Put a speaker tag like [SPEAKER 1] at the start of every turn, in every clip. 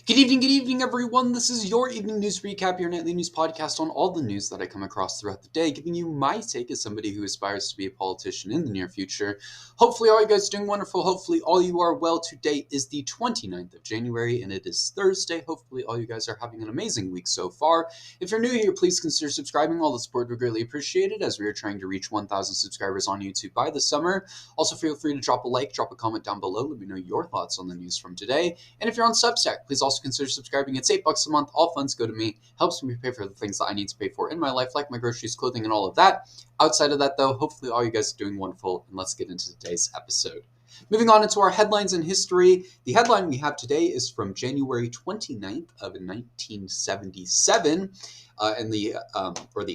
[SPEAKER 1] Good evening, everyone. This is your evening news recap, your nightly news podcast on all the news that I come across throughout the day, giving you my take as somebody who aspires to be a politician in the near future. Hopefully, all you guys are doing wonderful. Hopefully, all you are well. Today is the 29th of January, and it is Thursday. Hopefully, all you guys are having an amazing week so far. If you're new here, please consider subscribing. All the support would greatly appreciated as we are trying to reach 1,000 subscribers on YouTube by the summer. Also, feel free to drop a like, drop a comment down below. Let me know your thoughts on the news from today. And if you're on Substack, please also consider subscribing. It's $8 a month. All funds go to me. Helps me pay for the things that I need to pay for in my life, like my groceries, clothing, and all of that. Outside of that, though, hopefully all you guys are doing wonderful, and let's get into today's episode. Moving on into our headlines in history, the headline we have today is from January 29th of 1977, and the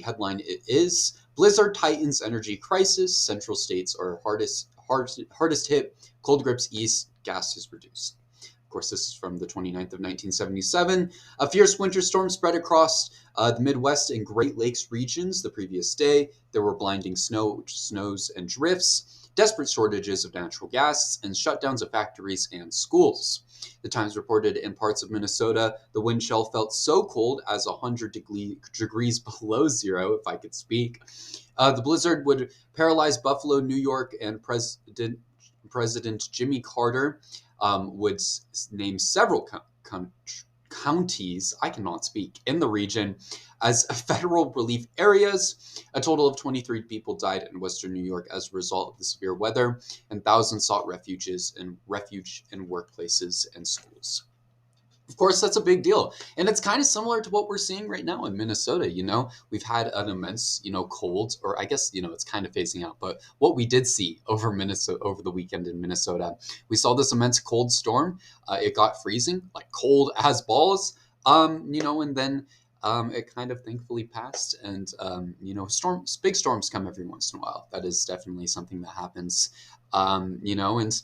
[SPEAKER 1] headline is Blizzard tightens energy crisis, central states are hardest hit, cold grips east, gas is reduced. Of course, this is from the 29th of 1977. A fierce winter storm spread across the Midwest and Great Lakes regions the previous day. There were blinding snows and drifts, desperate shortages of natural gas, and shutdowns of factories and schools. The Times reported in parts of Minnesota, the wind chill felt so cold as 100 degrees below zero, if I could speak. The blizzard would paralyze Buffalo, New York, and President Jimmy Carter would name several counties, I cannot speak, in the region as federal relief areas. A total of 23 people died in western New York as a result of the severe weather, and thousands sought refuge in workplaces and schools. Of course, that's a big deal. And it's kind of similar to what we're seeing right now in Minnesota. We've had an immense, cold, or I guess, it's kind of phasing out. But what we did see over the weekend in Minnesota, we saw this immense cold storm. It got freezing, like cold as balls, and then it kind of thankfully passed. And, big storms come every once in a while. That is definitely something that happens, and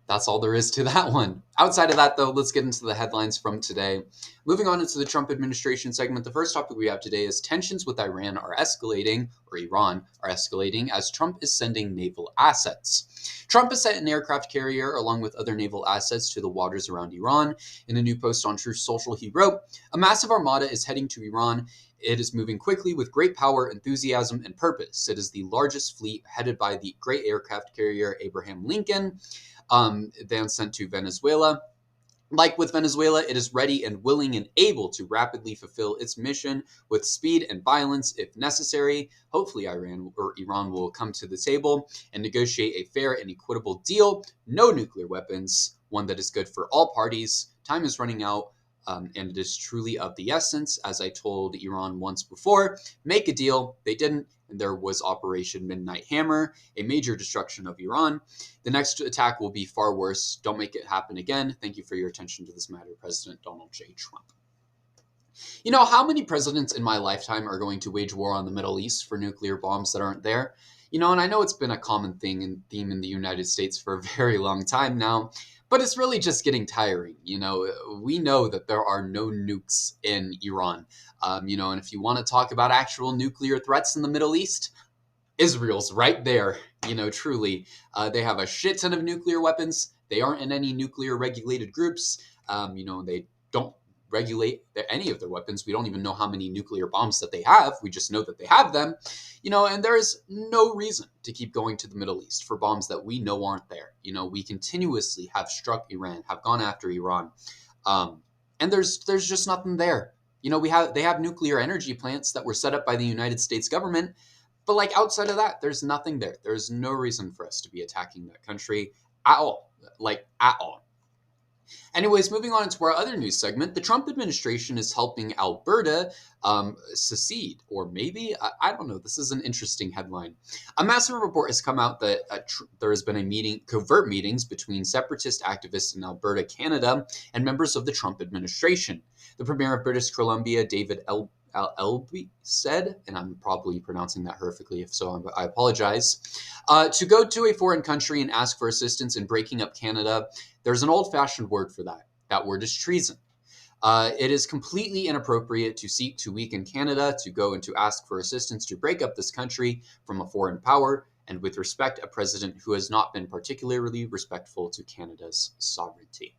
[SPEAKER 1] that's all there is to that one. Outside of that, though, let's get into the headlines from today. Moving on into the Trump administration segment, the first topic we have today is tensions with Iran are escalating, or Iran are escalating, as Trump is sending naval assets. Trump has sent an aircraft carrier along with other naval assets to the waters around Iran. In a new post on Truth Social, he wrote, "A massive armada is heading to Iran. It is moving quickly with great power, enthusiasm, and purpose. It is the largest fleet headed by the great aircraft carrier Abraham Lincoln, then sent to Venezuela. Like with Venezuela, it is ready and willing and able to rapidly fulfill its mission with speed and violence if necessary. Hopefully Iran will come to the table and negotiate a fair and equitable deal. No nuclear weapons, one that is good for all parties. Time is running out. And it is truly of the essence. As I told Iran once before, make a deal. They didn't, and there was Operation Midnight Hammer, a major destruction of Iran. The next attack will be far worse. Don't make it happen again. Thank you for your attention to this matter, President Donald J. Trump." How many presidents in my lifetime are going to wage war on the Middle East for nuclear bombs that aren't there? And I know it's been a common theme in the United States for a very long time now. But it's really just getting tiring. We know that there are no nukes in Iran. And if you want to talk about actual nuclear threats in the Middle East, Israel's right there. Truly, they have a shit ton of nuclear weapons. They aren't in any nuclear regulated groups. They don't regulate any of their weapons. We don't even know how many nuclear bombs that they have. We just know that they have them, and there is no reason to keep going to the Middle East for bombs that we know aren't there. We continuously have struck Iran, have gone after Iran, and there's just nothing there. They have nuclear energy plants that were set up by the United States government, but outside of that, there's nothing there. There's no reason for us to be attacking that country at all, at all. Anyways, moving on into our other news segment, the Trump administration is helping Alberta secede, or maybe, I don't know, this is an interesting headline. A massive report has come out that there has been covert meetings between separatist activists in Alberta, Canada, and members of the Trump administration. The Premier of British Columbia, David Elby, said, and I'm probably pronouncing that horrifically, if so, I apologize, to go to a foreign country and ask for assistance in breaking up Canada. There's an old-fashioned word for that. That word is treason. It is completely inappropriate to seek to weaken Canada, to go and to ask for assistance to break up this country from a foreign power, and with respect, a president who has not been particularly respectful to Canada's sovereignty.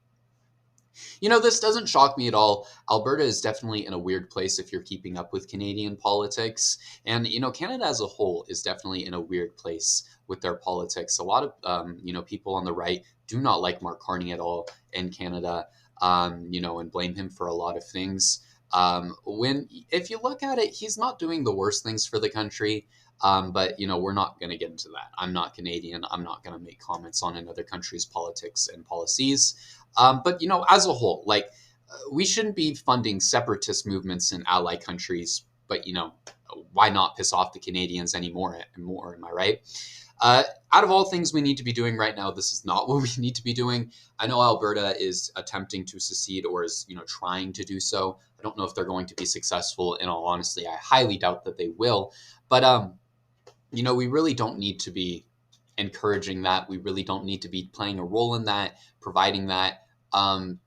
[SPEAKER 1] This doesn't shock me at all. Alberta is definitely in a weird place if you're keeping up with Canadian politics. And, Canada as a whole is definitely in a weird place with their politics. A lot of, people on the right do not like Mark Carney at all in Canada, and blame him for a lot of things. If you look at it, he's not doing the worst things for the country. But we're not going to get into that. I'm not Canadian. I'm not going to make comments on another country's politics and policies. But as a whole, we shouldn't be funding separatist movements in ally countries. But why not piss off the Canadians anymore? More, am I right? Out of all things we need to be doing right now, this is not what we need to be doing. I know Alberta is attempting to secede or is trying to do so. I don't know if they're going to be successful. In all honesty, I highly doubt that they will. But we really don't need to be encouraging that. We really don't need to be playing a role in that, providing that,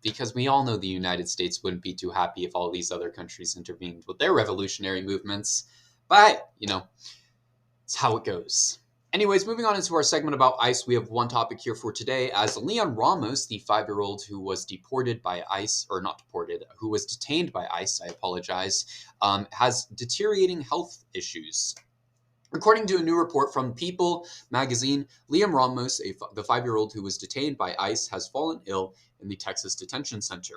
[SPEAKER 1] because we all know the United States wouldn't be too happy if all these other countries intervened with their revolutionary movements. But, it's how it goes. Anyways, moving on into our segment about ICE, we have one topic here for today, as Leon Ramos, the 5-year-old who was deported by ICE, or not deported, who was detained by ICE, I apologize, has deteriorating health issues. According to a new report from People magazine, Liam Ramos, the 5-year-old who was detained by ICE, has fallen ill in the Texas Detention Center.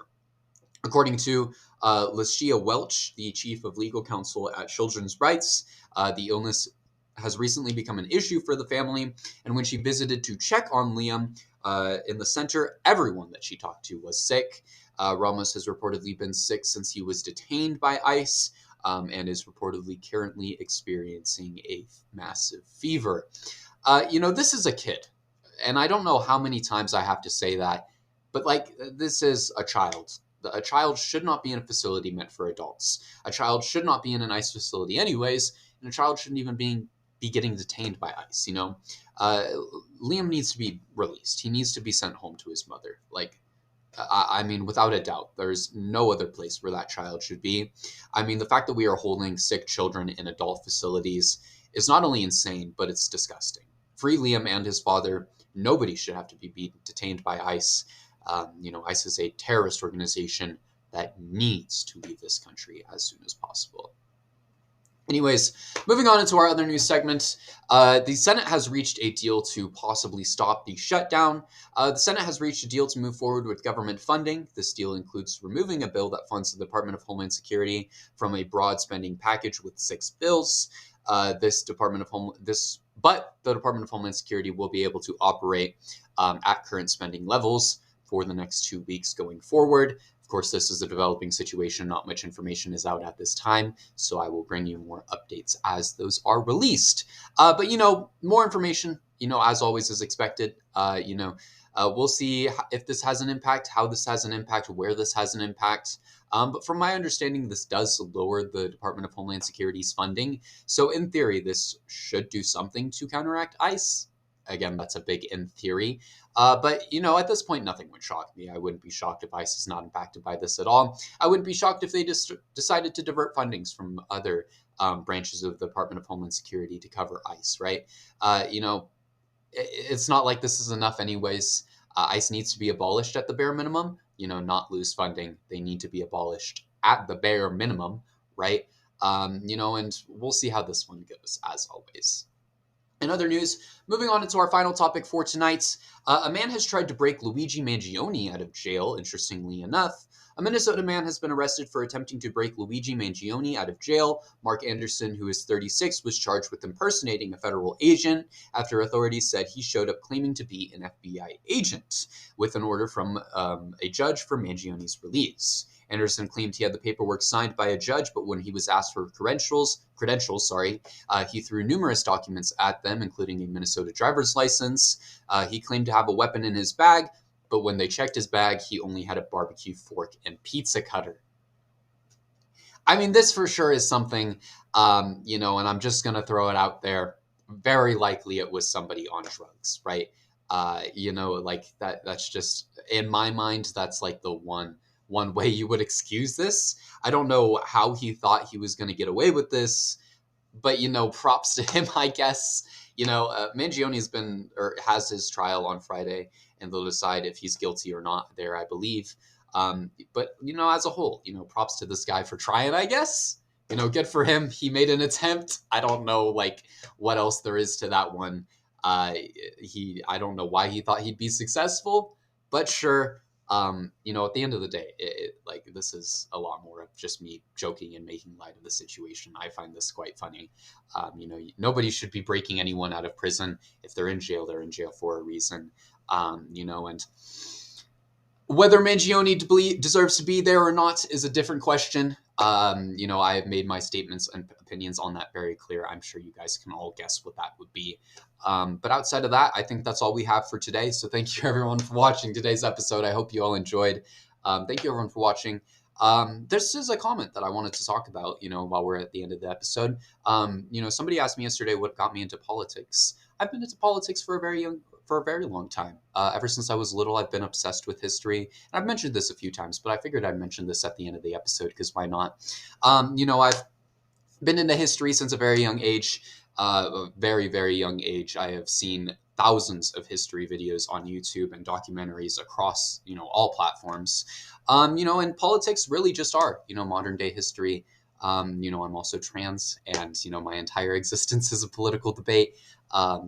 [SPEAKER 1] According to Lashia Welch, the chief of legal counsel at Children's Rights, the illness has recently become an issue for the family, and when she visited to check on Liam in the center, everyone that she talked to was sick. Ramos has reportedly been sick since he was detained by ICE, and is reportedly currently experiencing a massive fever. This is a kid, and I don't know how many times I have to say that, but this is a child. A child should not be in a facility meant for adults. A child should not be in an ICE facility anyways, and a child shouldn't even be getting detained by ICE, Liam needs to be released. He needs to be sent home to his mother. I mean, without a doubt, there's no other place where that child should be. I mean, the fact that we are holding sick children in adult facilities is not only insane, but it's disgusting. Free Liam and his father. Nobody should have to be detained by ICE. ICE is a terrorist organization that needs to leave this country as soon as possible. Anyways, moving on into our other news segment, the Senate has reached a deal to possibly stop the shutdown. The Senate has reached a deal to move forward with government funding. This deal includes removing a bill that funds the Department of Homeland Security from a broad spending package with 6 bills. But the Department of Homeland Security will be able to operate at current spending levels for the next 2 weeks going forward. Of course, this is a developing situation. Not much information is out at this time, so I will bring you more updates as those are released. But more information, as always is expected. We'll see if this has an impact, how this has an impact, where this has an impact. But from my understanding, this does lower the Department of Homeland Security's funding. So in theory, this should do something to counteract ICE. Again, that's a big in theory. But, at this point, nothing would shock me. I wouldn't be shocked if ICE is not impacted by this at all. I wouldn't be shocked if they just decided to divert fundings from other branches of the Department of Homeland Security to cover ICE, right? It's not like this is enough anyways. ICE needs to be abolished at the bare minimum, not lose funding. They need to be abolished at the bare minimum, right? And we'll see how this one goes, as always. In other news, moving on into our final topic for tonight, a man has tried to break Luigi Mangione out of jail, interestingly enough. A Minnesota man has been arrested for attempting to break Luigi Mangione out of jail. Mark Anderson, who is 36, was charged with impersonating a federal agent after authorities said he showed up claiming to be an FBI agent with an order from a judge for Mangione's release. Anderson claimed he had the paperwork signed by a judge, but when he was asked for credentials, he threw numerous documents at them, including a Minnesota driver's license. He claimed to have a weapon in his bag, but when they checked his bag, he only had a barbecue fork and pizza cutter. I mean, this for sure is something, and I'm just going to throw it out there. Very likely it was somebody on drugs, right? That's just, in my mind, that's like the one way you would excuse this. I don't know how he thought he was going to get away with this, but, props to him, I guess. Mangione has his trial on Friday, and they'll decide if he's guilty or not there, I believe. But, as a whole, props to this guy for trying, I guess. Good for him. He made an attempt. I don't know, like, what else there is to that one. Uh, I don't know why he thought he'd be successful, but sure. At the end of the day, like, this is a lot more of just me joking and making light of the situation. I find this quite funny. Nobody should be breaking anyone out of prison. If they're in jail, they're in jail for a reason. And whether Mangione deserves to be there or not is a different question. I have made my statements and opinions on that very clear. I'm sure you guys can all guess what that would be. But outside of that, I think that's all we have for today. So thank you everyone for watching today's episode. I hope you all enjoyed. Thank you everyone for watching. This is a comment that I wanted to talk about, while we're at the end of the episode. Somebody asked me yesterday what got me into politics. I've been into politics for a very long time. Ever since I was little, I've been obsessed with history. And I've mentioned this a few times, but I figured I'd mention this at the end of the episode because why not? I've been into history since a very young age. A very, very young age. I have seen thousands of history videos on YouTube and documentaries across, all platforms. And politics really just are, modern day history. I'm also trans, and my entire existence is a political debate.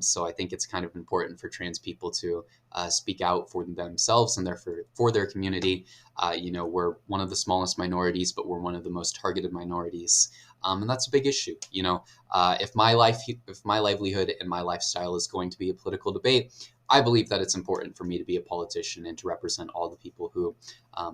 [SPEAKER 1] So I think it's kind of important for trans people to speak out for themselves and therefore for their community. We're one of the smallest minorities, but we're one of the most targeted minorities, and that's a big issue. If my livelihood and my lifestyle is going to be a political debate, I believe that it's important for me to be a politician and to represent all the people who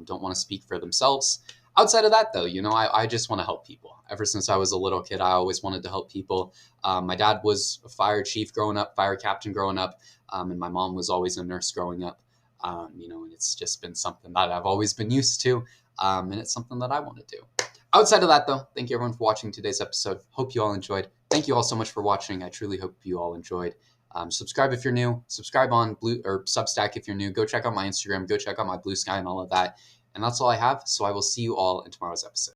[SPEAKER 1] don't want to speak for themselves. Outside of that, though, I just want to help people. Ever since I was a little kid, I always wanted to help people. My dad was a fire chief growing up, fire captain growing up, and my mom was always a nurse growing up. And it's just been something that I've always been used to, and it's something that I want to do. Outside of that, though, thank you everyone for watching today's episode. Hope you all enjoyed. Thank you all so much for watching. I truly hope you all enjoyed. Subscribe if you're new. Subscribe on Substack if you're new. Go check out my Instagram. Go check out my Blue Sky and all of that. And that's all I have. So I will see you all in tomorrow's episode.